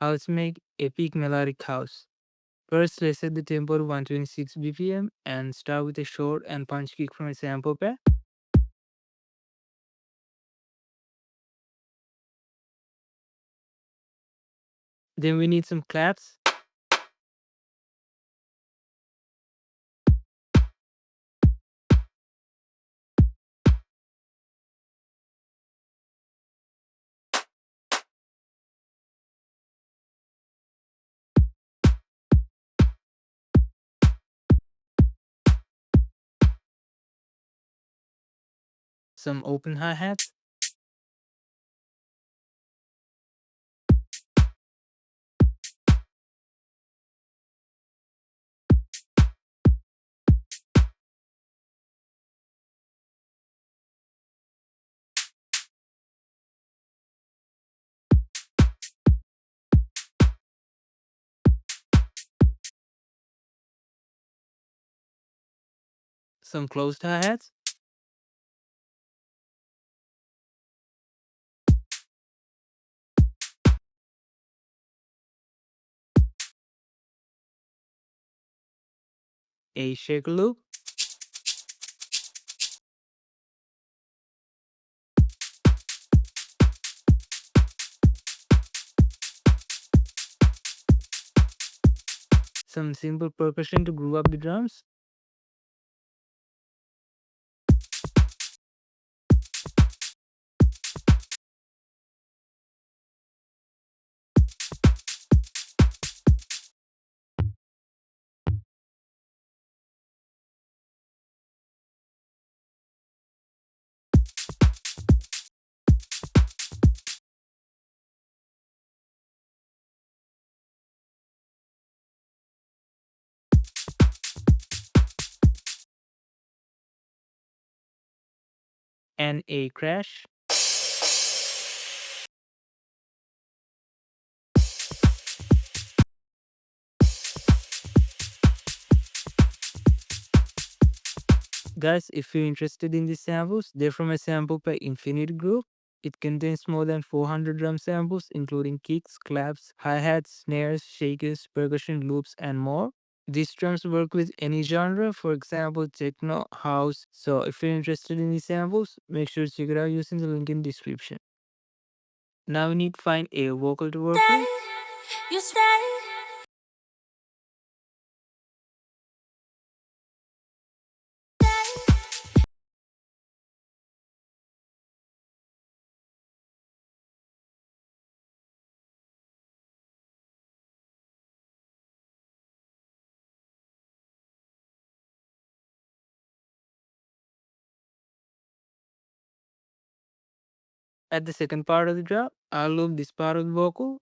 How to make Epic Melodic House. First, let's set the tempo to 126 BPM and start with a short and punch kick from a sample pack. Then we need some claps. Some open hi-hats. Some closed hi-hats. A shaker loop. Some simple percussion to groove up the drums. And a crash. Guys, if you're interested in these samples, they're from a sample pack Infinity Group. It contains more than 400 drum samples, including kicks, claps, hi-hats, snares, shakers, percussion loops, and more. These drums work with any genre, for example, techno, house. So if you're interested in these samples, make sure to check it out using the link in the description. Now we need to find a vocal to work with. You stay. At the second part of the drop, I'll loop this part of the vocal.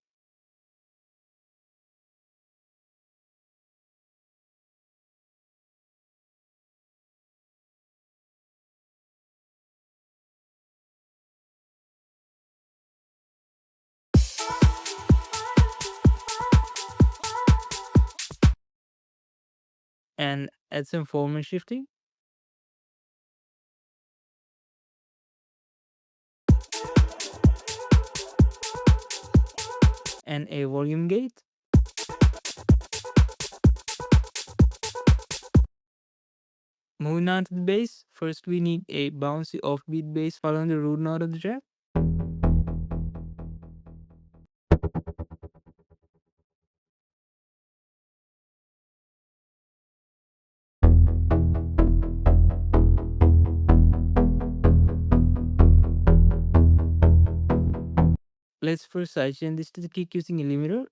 And add some formant shifting. And a volume gate. Moving on to the bass, first we need a bouncy offbeat bass following the root note of the track. Let's first sidechain this to the kick using a limiter.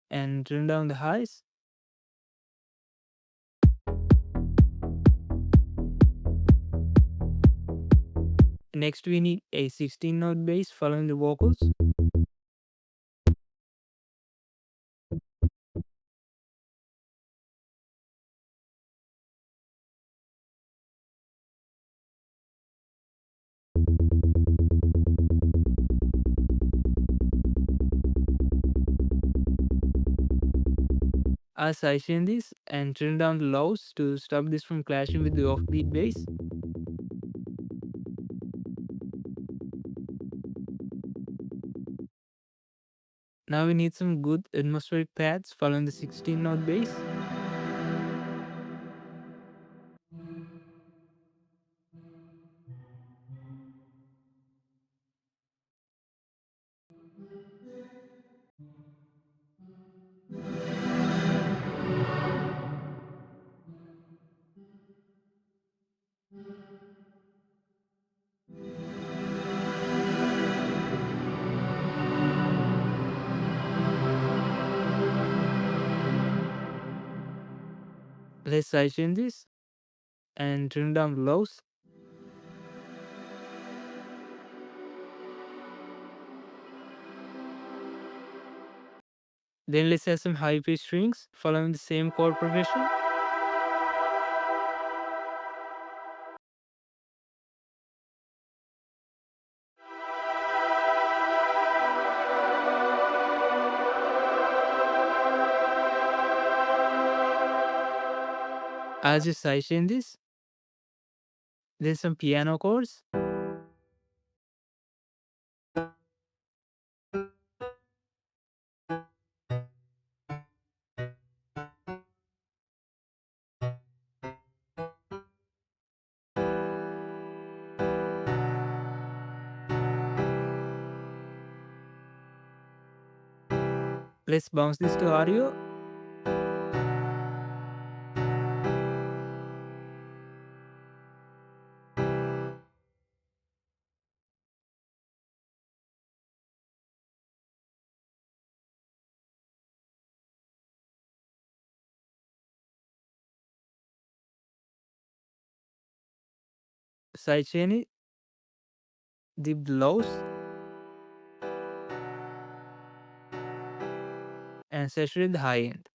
And turn down the highs. Next we need a 16 note bass following the vocals. I'll sidechain this and turn down the lows to stop this from clashing with the offbeat bass. Now we need some good atmospheric pads following the 16-note bass. Let's sidechain this and turn down the lows. Then let's add some high pitch strings following the same chord progression. I'll just sidechain this. Then some piano chords. Let's bounce this to audio. Sidechain it. Dip the lows. And saturate the high end.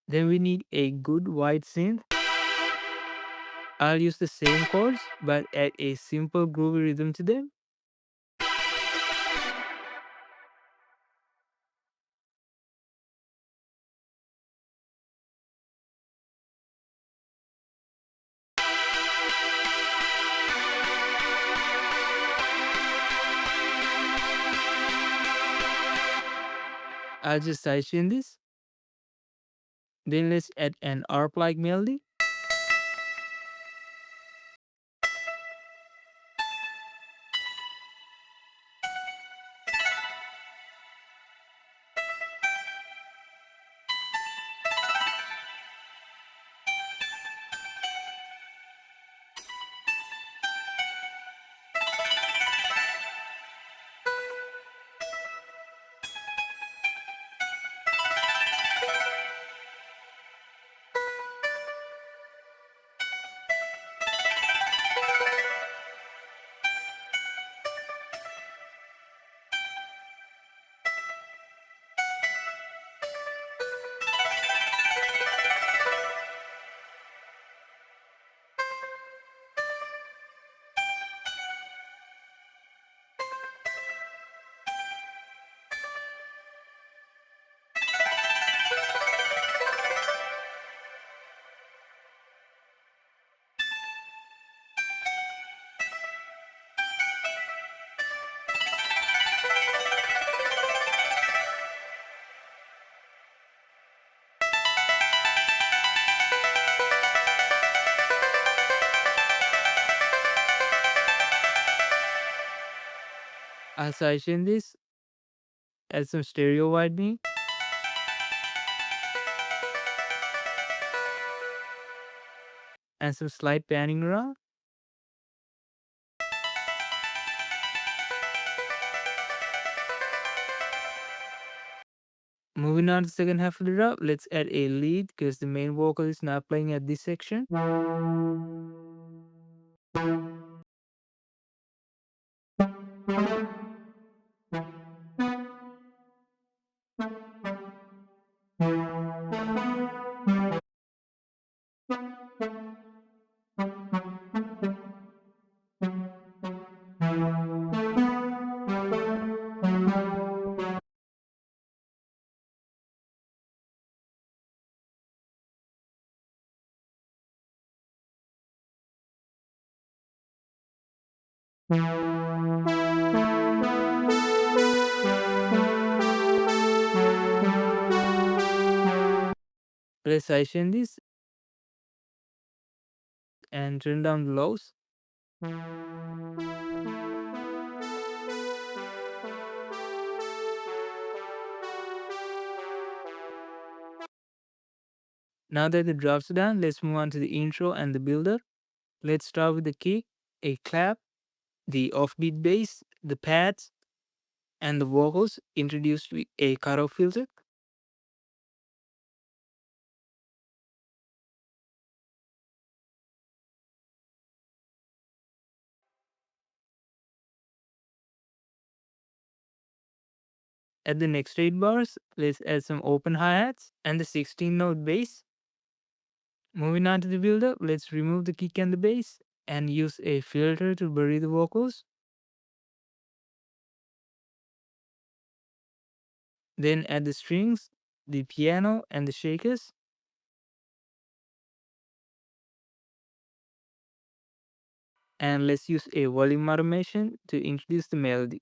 Then we need a good wide synth. I'll use the same chords but add a simple groovy rhythm to them. I'll just sidechain this. Then let's add an ARP-like melody. I'll sidechain this. Add some stereo widening. And some slight panning around. Moving on to the second half of the drop, let's add a lead because the main vocal is not playing at this section. Let's sidechain this and turn down the lows. Now that the drops are done, let's move on to the intro and the builder. Let's start with the kick, a clap, the offbeat bass, the pads, and the vocals introduced with a cutoff filter. At the next 8 bars, let's add some open hi-hats and the 16-note bass. Moving on to the builder, let's remove the kick and the bass and use a filter to bury the vocals. Then add the strings, the piano, and the shakers. And let's use a volume automation to introduce the melody.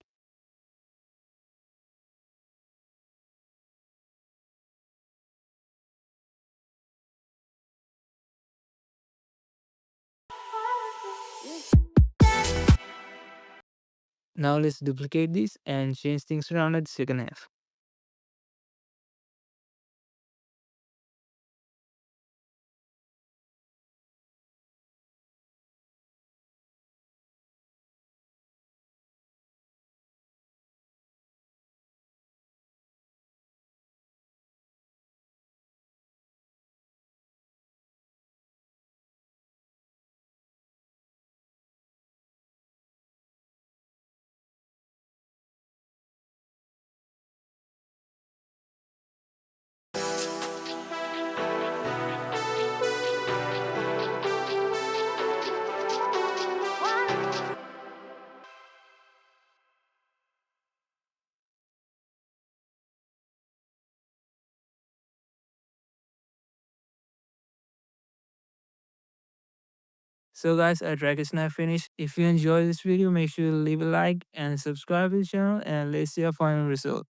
Now let's duplicate this and change things around at the second half. So guys, our track is now finished. If you enjoyed this video, make sure to leave a like and subscribe to the channel, and let's see our final result.